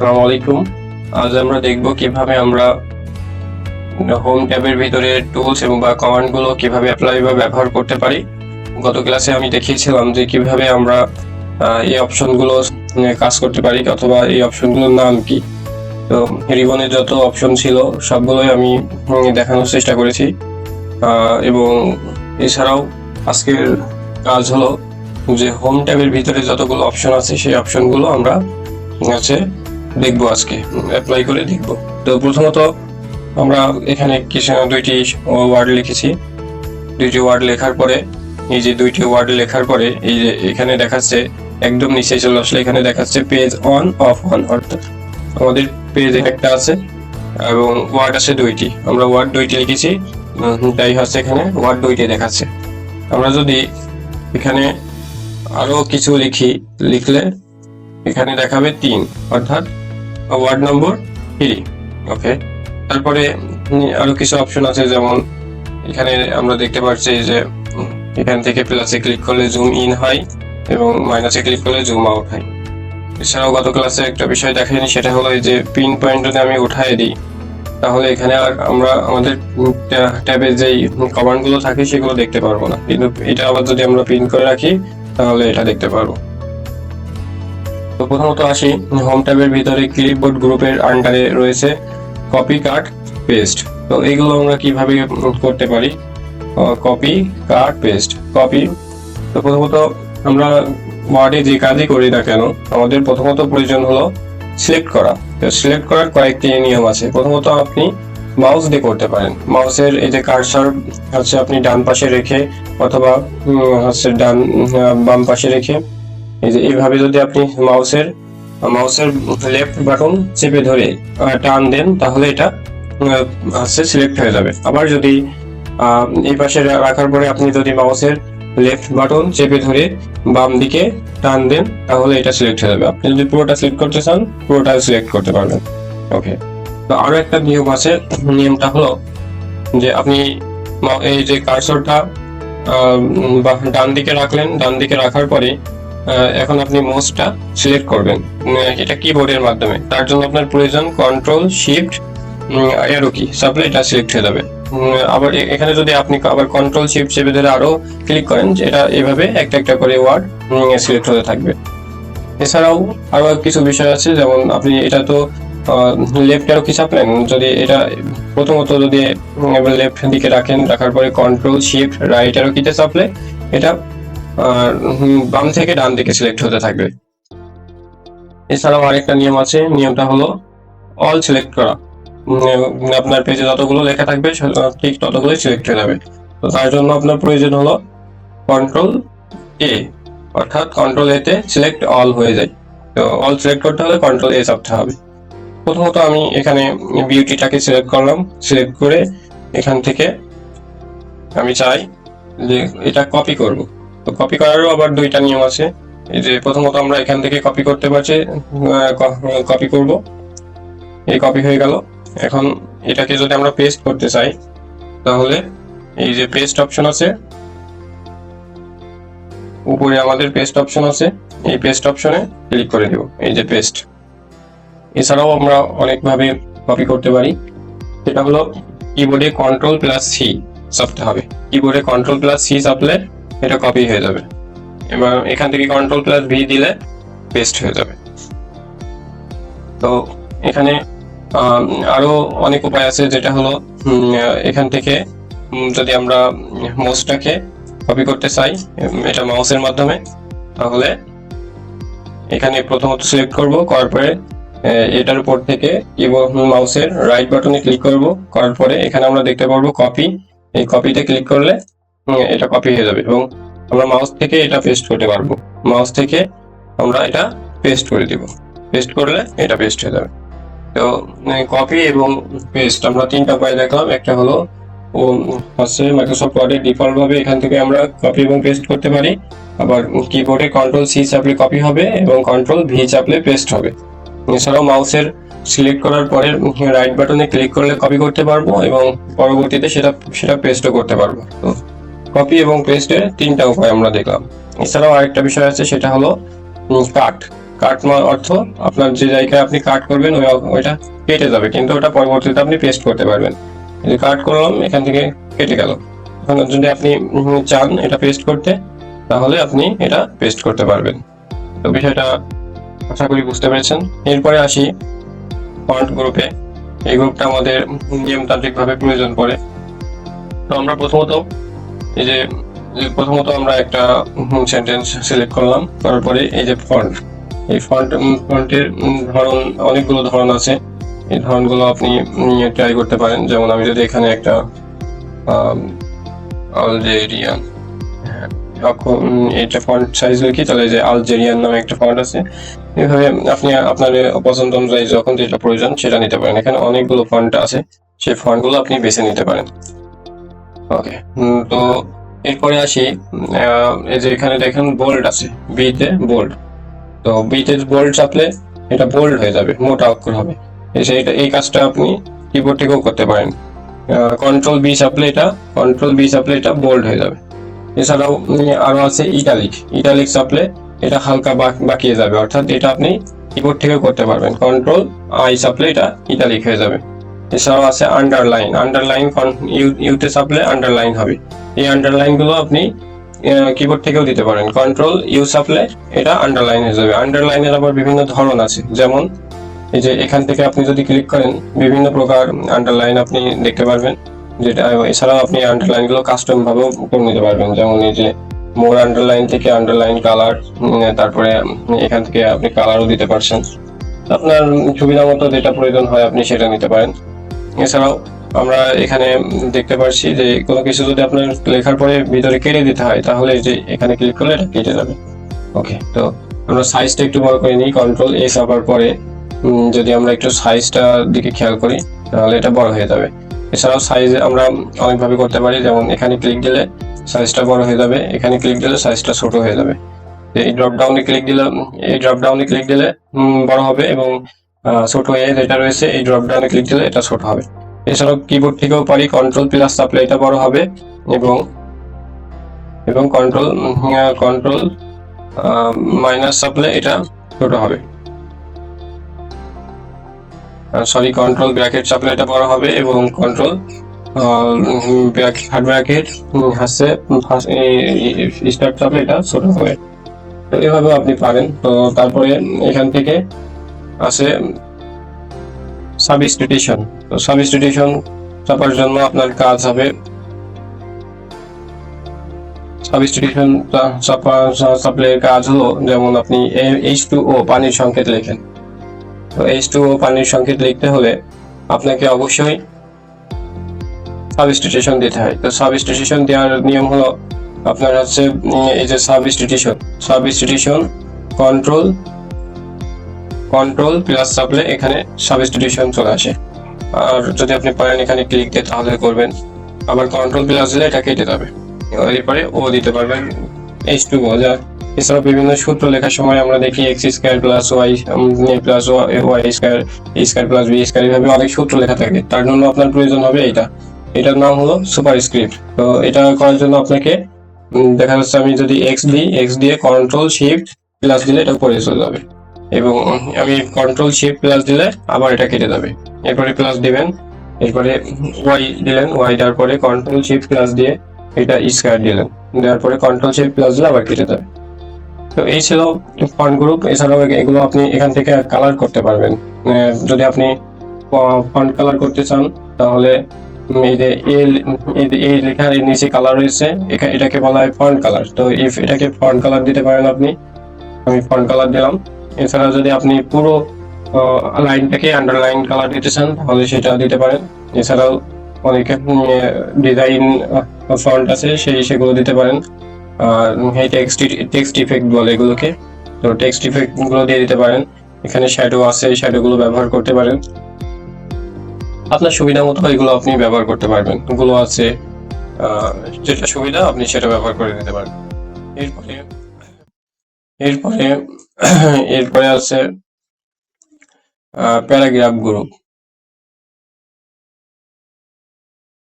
আসসালামু আলাইকুম। আজ আমরা দেখব কিভাবে আমরা হোম ট্যাবের ভিতরে টুলস এবং কমান্ডগুলো কিভাবে অ্যাপ্লাই বা ব্যবহার করতে পারি। গত ক্লাসে আমি দেখিয়েছিলাম যে কিভাবে আমরা এই অপশনগুলো কাজ করতে পারি অথবা এই অপশনগুলোর নাম কি। তো রিবনের যত অপশন ছিল সবগুলোই আমি দেখানোর চেষ্টা করেছি, এবং এছাড়াও আজকের কাজ হলো যে হোম ট্যাবের ভিতরে যতগুলো অপশন আছে সেই অপশনগুলো আমরা দেখবো, আজকে অ্যাপ্লাই করে দেখবো। তো প্রথমত আমরা এখানে দুইটি ওয়ার্ড লিখেছি। দুইটি ওয়ার্ড লেখার পরে এই যে দুইটি ওয়ার্ড লেখার পরে এই যে এখানে দেখাচ্ছে, একদম নিচে চলে আসলে এখানে দেখাচ্ছে পেজ অন অফ অন, অর্থাৎ আমাদের পেজ একটা আছে এবং ওয়ার্ড আছে দুইটি। আমরা ওয়ার্ড দুইটি লিখেছি, তাই হচ্ছে এখানে ওয়ার্ড দুইটি দেখাচ্ছে। আমরা যদি এখানে আরো কিছু লিখলে এখানে দেখাবে 3, অর্থাৎ ওয়ার্ড নম্বর 3। ওকে, তারপরে আরো কিছু অপশন আছে, যেমন এখানে আমরা দেখতে পাচ্ছি যে এখান থেকে প্লাসে ক্লিক করলে জুম ইন হয় এবং মাইনাসে ক্লিক করলে জুম আউট হয়। এছাড়াও গত ক্লাসে একটা বিষয় দেখাইনি, সেটা হলো যে পিন পয়েন্ট যদি আমি উঠায় দিই তাহলে এখানে আর আমরা আমাদের ট্যাবে যেই কমান্ডগুলো থাকে সেগুলো দেখতে পারবো না, কিন্তু এটা আবার যদি আমরা পিন করে রাখি তাহলে এটা দেখতে পারবো। তো প্রথমত আসি, হোম ট্যাবের ভিতরে ক্লিপবোর্ড গ্রুপের আন্ডারে রয়েছে কপি কাট পেস্ট। তো এইগুলো আমরা কিভাবে করতে পারি? কপি কাট পেস্ট। কপি, তো প্রথমত আমরা ওয়ার্ডে যে কাজই করি না কেন আমাদের প্রথমত প্রয়োজন হলো সিলেক্ট করা। তো সিলেক্ট করার কয়েকটি নিয়ম আছে। প্রথমত আপনি মাউস দিয়ে করতে পারেন। মাউসের এই যে কার্সার হচ্ছে আপনি ডান পাশে রেখে অথবা হচ্ছে বাম পাশে রেখে এই যে এইভাবে যদি আপনি মাউসের লেফট বাটন চেপে ধরে টান দেন তাহলে এটা হচ্ছে সিলেক্ট হয়ে যাবে। আবার যদি এই পাশে রাখার পরে আপনি যদি মাউসের লেফট বাটন চেপে ধরে বাম দিকে টান দেন তাহলে এটা সিলেক্ট হয়ে যাবে। আপনি যদি পুরোটা সিলেক্ট করতে চান পুরোটা সিলেক্ট করতে পারবেন। ওকে, তো আরো একটা নিয়ম আছে। নিয়মটা হলো যে আপনি এই যে কার্সরটা ডান দিকে রাখলেন, ডান দিকে রাখার পরে এখন আপনি মাউসটা সিলেক্ট করবেন, এটা কিবোর্ডের মাধ্যমে। তার জন্য আপনার প্রয়োজন কন্ট্রোল শিফট অ্যারো কি, তাহলে এটা সিলেক্ট হয়ে যাবে। আবার এখানে যদি আপনি আবার কন্ট্রোল শিফট চেপে ধরে আরো ক্লিক করেন, এটা এভাবে একটা একটা করে ওয়ার্ড সিলেক্ট হতে থাকবে। এছাড়াও আরো কিছু বিষয় আছে, যেমন আপনি এটা তো লেফট অ্যারো কি চাপলেন, যদি এটা প্রথমত যদি লেফট দিকে রাখার পরে কন্ট্রোল শিফট রাইট অ্যারো কিতে চাপলে এটা বাম থেকে ডান দিকে সিলেক্ট হতে থাকবে। এছাড়াও আরেকটা নিয়ম আছে, নিয়মটা হলো অল সিলেক্ট করা। আপনার পেজে যতগুলো লেখা থাকবে ঠিক ততগুলোই সিলেক্ট হয়ে যাবে। তো তার জন্য আপনার প্রয়োজন হলো কন্ট্রোল এ, অর্থাৎ কন্ট্রোল এ তে সিলেক্ট অল হয়ে যায়। তো অল সিলেক্ট করতে হলে কন্ট্রোল এ চাপতে হবে। প্রথমত আমি এখানে বিউটিটাকে সিলেক্ট করলাম, সিলেক্ট করে এখান থেকে আমি চাই যে এটা কপি করব। তো কপি করারও আবার দুইটা নিয়ম আছে। এই যে প্রথমত আমরা এখান থেকে কপি করতে পারছি, কপি করব, এই কপি হয়ে গেল। এখন এটাকে যদি আমরা পেস্ট করতে চাই তাহলে এই যে পেস্ট অপশন আছে, উপরে আমাদের পেস্ট অপশন আছে, এই পেস্ট অপশনে ক্লিক করে দেব, এই যে পেস্ট। এছাড়াও আমরা অনেকভাবে কপি করতে পারি, সেটা হলো কিবোর্ডে কন্ট্রোল প্লাস সি চাপতে হবে। কিবোর্ডে কন্ট্রোল প্লাস সি চাপলে এটা কপি হয়ে যাবে, এবার এখান থেকে কন্ট্রোল প্লাস ভি দিলে পেস্ট হয়ে যাবে। তো এখানে আরো অনেক উপায় আছে, যেটা হলো এখান থেকে যদি আমরা মাউসটাকে কপি করতে চাই এটা মাউসের মাধ্যমে, তাহলে এখানে প্রথমত সিলেক্ট করব, করার পরে এটার উপর থেকে মাউসের রাইট বাটনে ক্লিক করব, করার পরে এখানে আমরা দেখতে পারবো কপি। এই কপিতে ক্লিক করলে এটা কপি হয়ে যাবে এবং আমরা মাউস থেকে এটা পেস্ট করতে পারবো। মাউস থেকে আমরা এটা পেস্ট করে দিব, পেস্ট করলে এটা পেস্ট হয়ে যাবে। তো কপি এবং পেস্ট আমরা তিনটা উপায় দেখলাম। একটা হলো হচ্ছে মাইক্রোসফট ওয়ার্ডে ডিফল্ট ভাবে এখান থেকে আমরা কপি এবং পেস্ট করতে পারি, আবার কিবোর্ডে কন্ট্রোল সি চাপলে কপি হবে এবং কন্ট্রোল ভি চাপলে পেস্ট হবে। এছাড়াও মাউসের সিলেক্ট করার পরে রাইট বাটনে ক্লিক করলে কপি করতে পারবো এবং পরবর্তীতে সেটা পেস্টও করতে পারবো। তো কপি এবং পেস্টের তিনটা উপায় আমরা দেখলাম। এছাড়াও আরেকটা বিষয় আছে, সেটা হলো কাট। কাট অর্থ আপনার যে জায়গায় আপনি কাট করবেন ওইটা কেটে যাবে, কিন্তু ওটা পরবর্তীতে আপনি পেস্ট করতে পারবেন। কাট করলাম, এখান থেকে কেটে গেল। এখন যদি আপনি চান এটা পেস্ট করতে, তাহলে আপনি এটা পেস্ট করতে পারবেন। তো বিষয়টা আশা করি বুঝতে পেরেছেন। এরপরে আসি ফন্ট গ্রুপে। এই গ্রুপটা আমাদের নিয়মতান্ত্রিক ভাবে প্রয়োজন পড়ে। তো আমরা প্রথমত আমরা একটা সেন্টেন্স সিলেক্ট করলাম, তারপরে এই যে ফন্ট, এই ফন্টের ধরন, অনেকগুলো ধরন আছে। এই ধরনগুলো আপনি ট্রাই করতে পারেন। যেমন আমি যদি এখানে একটা আলজেরিয়ান এটা ফন্ট সাইজ লিখি, তাহলে যে আলজেরিয়ান নামে একটা ফন্ট আছে। এইভাবে আপনি আপনার পছন্দ অনুযায়ী যখন যেটা প্রয়োজন সেটা নিতে পারেন। এখানে অনেকগুলো ফন্ট আছে, সেই ফন্টগুলো আপনি বেছে নিতে পারেন। ওকে, তো এরপরে আসি, এই যে এখানে দেখেন বোল্ড আছে, বিতে বোল্ড। তো বিতে বোল্ড চাপলে এটা বোল্ড হয়ে যাবে, মোটা অক্ষর হবে। এই কাজটা আপনি কিবোর্ড থেকেও করতে পারেন। কন্ট্রোল বি চাপলে এটা বোল্ড হয়ে যাবে। এছাড়াও আরো আছে ইটালিক চাপলে এটা হালকা বাঁকিয়ে যাবে, অর্থাৎ এটা আপনি কিবোর্ড থেকেও করতে পারবেন। কন্ট্রোল আই চাপলে এটা ইটালিক হয়ে যাবে। এছাড়াও আছে আন্ডারলাইন ইউতে চাপলে আন্ডারলাইন হবে। এই আন্ডারলাইন গুলো আপনি কিবোর্ড থেকেও দিতে পারেন। কন্ট্রোল ইউ চাপলে এটা আন্ডারলাইন হয়ে যাবে। আন্ডারলাইনের আবার বিভিন্ন ধরন আছে, যেমন এই যে এখান থেকে আপনি যদি ক্লিক করেন বিভিন্ন প্রকার আন্ডারলাইন আপনি দেখতে পারবেন। যেটা এছাড়াও আপনি আন্ডারলাইন গুলো কাস্টম ভাবেও করে নিতে পারবেন। যেমন এই যে মোর আন্ডারলাইন থেকে আন্ডারলাইন কালার, তারপরে এখান থেকে আপনি কালারও দিতে পারছেন। আপনার সুবিধা মতো যেটা প্রয়োজন হয় আপনি সেটা নিতে পারেন। এছাড়াও আমরা এখানে দেখতে পাচ্ছি যে কোনো কিছু যদি আপনার লেখার পরে ভিতরে কেটে দিতে হয়, তাহলে যে এখানে ক্লিক করলে এটা কেটে যাবে। ওকে, তো আমরা সাইজটা একটু বড় করে নিই। কন্ট্রোল এ চাপার পরে যদি আমরা একটু সাইজটা দিকে খেয়াল করি, তাহলে এটা বড় হয়ে যাবে। এছাড়াও সাইজ আমরা অনেকভাবে করতে পারি। যেমন এখানে ক্লিক দিলে সাইজটা বড় হয়ে যাবে, এখানে ক্লিক দিলে সাইজটা ছোট হয়ে যাবে। এই ড্রপ ডাউনে ক্লিক দিলে বড় হবে, এবং ছোট হয়ে যেটা রয়েছে এই ড্রপ ডাউনে ক্লিক দিলে এটা ছোট হবে। এছাড়াও কিবোর্ড থেকেও পারি, কন্ট্রোল প্লাস চাপলে এটা বড় হবে, এবং কন্ট্রোল মাইনাস চাপলে এটা ছোট হবে। সরি, কন্ট্রোল ব্র্যাকেট চাপলে এটা বড় হবে, এবং কন্ট্রোল হার্ড ব্র্যাকেট স্টার্ট চাপলে এটা ছোট হবে। তো এভাবে আপনি পারেন। তো তারপরে এখান থেকে আছে সাবস্টিটিউশন। তো সাবস্টিটিউশন চাপার জন্য আপনার কাজ হবে, সাবস্টিটিউশন চাপলে কাজ হলো, যেমন আপনি H2O পানির সংকেত লেখেন। তো H2O পানির সংকেত লিখতে হলে আপনাকে অবশ্যই সাবস্টিটিউশন দিতে হয়। তো সাবস্টিটিউশন দেওয়ার নিয়ম হলো আপনার হচ্ছে এই যে সাবস্টিটিউশন কন্ট্রোল প্লাস চাপলে এখানে সাবস্টিটিউশন চলে আসে। আর যদি আপনি পারেন এখানে ক্লিক দিয়ে তাহলে করবেন, আবার কন্ট্রোল প্লাস দিলে এটা কেটে যাবে। এরপরে ও দিতে পারবেন H2O। যা এছাড়াও বিভিন্ন সূত্র লেখার সময় আমরা দেখি x² plus y plus y square plus b square, এইভাবে অনেক সূত্র লেখা থাকে। তার জন্য আপনার প্রয়োজন হবে এটার নাম হলো সুপারস্ক্রিপ্ট। তো এটা করার জন্য আপনাকে দেখা যাচ্ছে আমি যদি x দিয়ে কন্ট্রোল শিফট প্লাস দিলে এটা উপরে চলে যাবে, এবং আমি কন্ট্রোল শিফট প্লাস দিলে আবার এটা কেটে যাবে। এরপরে প্লাস দিবেন, এরপরে y দিলেন, y দেওয়ার পরে কন্ট্রোল শিফট প্লাস দিয়ে এটা স্কয়ার দিলেন, দেওয়ার পরে কন্ট্রোল শিফট প্লাস দিলে আবার কেটে যাবে। তো এই ছিল ফন্ট গ্রুপ। এছাড়াও এগুলো আপনি এখান থেকে কালার করতে পারবেন। যদি আপনি ফন্ট কালার করতে চান, তাহলে এই যে এই লেখার নিচে কালার রয়েছে, এটাকে বলা হয় ফন্ট কালার। তো এটাকে ফন্ট কালার দিতে পারেন আপনি। আমি ফন্ট কালার দিলাম। এছাড়া যদি আপনি পুরো লাইনটাকে আন্ডারলাইন কালার দিতে চান, তাহলে সেটা দিতে পারেন। এছাড়াও অনেকে ডিজাইন ফন্ট আছে, সেগুলো দিতে পারেন। আর এই টেক্সট ইফেক্ট বলে এগুলোকে। তো টেক্সট ইফেক্ট গুলো দিয়ে দিতে পারেন। এখানে শ্যাডো আছে, শ্যাডো গুলো ব্যবহার করতে পারেন। আপনার সুবিধা মতো এগুলো আপনি ব্যবহার করতে পারবেন। গুলো আছে, যেটা সুবিধা আপনি সেটা ব্যবহার করে দিতে পারেন। এরপরে আছে প্যারাগ্রাফ গ্রুপ।